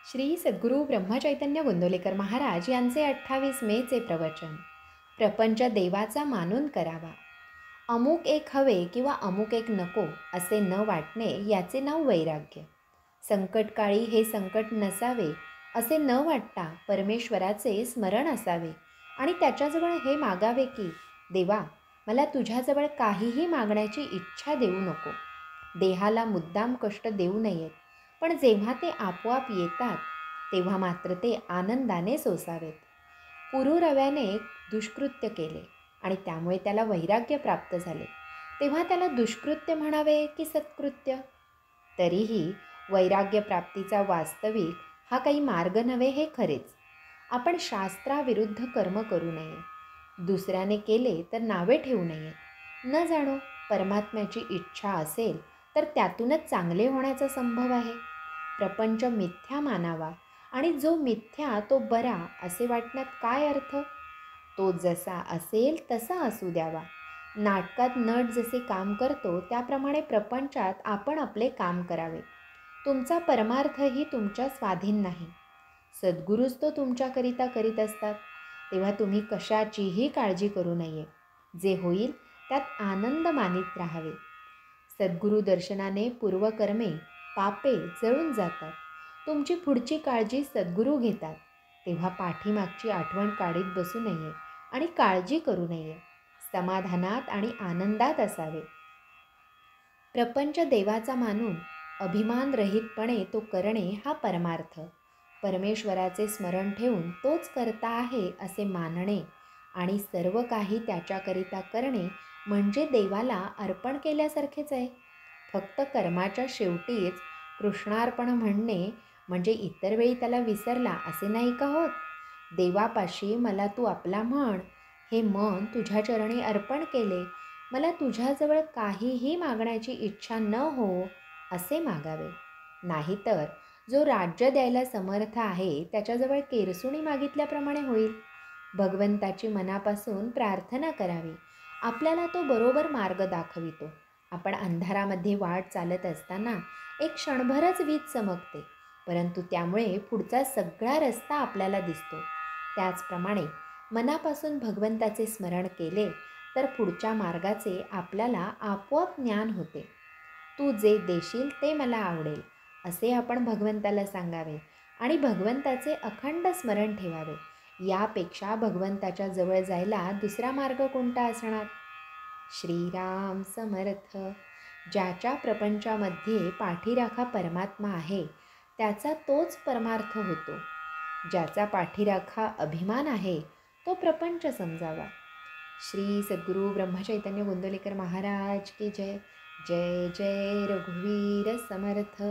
श्री सद्गुरू ब्रह्मचैतन्य गोंदवलेकर महाराज यांचे 28 मेचे प्रवचन. प्रपंच देवाचा मानून करावा. अमुक एक हवे किंवा अमुक एक नको असे न वाटणे याचे नाव वैराग्य. संकटकाळी हे संकट नसावे असे न वाटता परमेश्वराचे स्मरण असावे आणि त्याच्याजवळ हे मागावे की देवा, मला तुझ्याजवळ काहीही मागण्याची इच्छा देऊ नको. देहाला मुद्दाम कष्ट देऊ नयेत, पण जेव्हा ते आपोआप येतात तेव्हा मात्र ते आनंदाने सोसावेत. पुरुरव्याने दुष्कृत्य केले आणि त्यामुळे त्याला वैराग्य प्राप्त झाले, तेव्हा त्याला दुष्कृत्य म्हणावे की सत्कृत्य? तरीही वैराग्य प्राप्तीचा वास्तविक हा काही मार्ग नव्हे हे खरेच. आपण शास्त्राविरुद्ध कर्म करू नये. दुसऱ्याने केले तर नावे ठेवू नये. न जाणो परमात्म्याची इच्छा असेल तर त्यातूनच चांगले होण्याचा संभव आहे. प्रपंच मिथ्या मानावा आणि जो मिथ्या तो बरा असे वाटण्यात काय अर्थ? तो जसा असेल तसा असू द्यावा. नाटकात नट जसे काम करतो त्याप्रमाणे प्रपंचात आपण आपले काम करावे. तुमचा परमार्थही तुमच्या स्वाधीन नाही. सद्गुरूच तो तुमच्याकरिता करीत असतात. तेव्हा तुम्ही कशाचीही काळजी करू नये. जे होईल त्यात आनंद मानित राहावे. सद्गुरू दर्शनाने पूर्वकर्मे पापे जळून जातात. तुमची पुढची काळजी सद्गुरू घेतात. तेव्हा पाठीमागची आठवण काढीत बसू नये आणि काळजी करू नये. समाधानात आणि आनंदात असावे. प्रपंच देवाचा मानून अभिमानरहितपणे तो करणे हा परमार्थ. परमेश्वराचे स्मरण ठेवून तोच करता आहे असे मानणे आणि सर्व काही त्याच्याकरिता करणे म्हणजे देवाला अर्पण केल्यासारखेच आहे. फक्त कर्माच्या शेवटीच कृष्णार्पण म्हणणे म्हणजे इतर वेळी त्याला विसरला असे नाही का होत? देवापाशी मला तू आपला म्हण, हे मन तुझ्या चरणी अर्पण केले, मला तुझ्याजवळ काहीही मागण्याची इच्छा न हो असे मागावे. नाहीतर जो राज्य द्यायला समर्थ आहे त्याच्याजवळ केरसुणी मागितल्याप्रमाणे होईल. भगवंताची मनापासून प्रार्थना करावी. आपल्याला तो बरोबर मार्ग दाखवितो. आपण अंधारामध्ये वाट चालत असताना एक क्षणभरच वीज चमकते, परंतु त्यामुळे पुढचा सगळा रस्ता आपल्याला दिसतो. त्याचप्रमाणे मनापासून भगवंताचे स्मरण केले तर पुढच्या मार्गाचे आपल्याला आपोआप ज्ञान होते. तू जे देशील ते मला आवडेल असे आपण भगवंताला सांगावे आणि भगवंताचे अखंड स्मरण ठेवावे. यापेक्षा भगवंताच्या जवळ जायला दुसरा मार्ग कोणता असणार? श्रीराम समर्थ. ज्याच्या प्रपंचामध्ये पाठीराखा परमात्मा आहे त्याचा तोच परमार्थ होतो. ज्याचा पाठीराखा अभिमान आहे तो प्रपंच समजावा. श्री सद्गुरू ब्रह्मचैतन्य गोंदवलेकर महाराज की जय. जय जय रघुवीर समर्थ.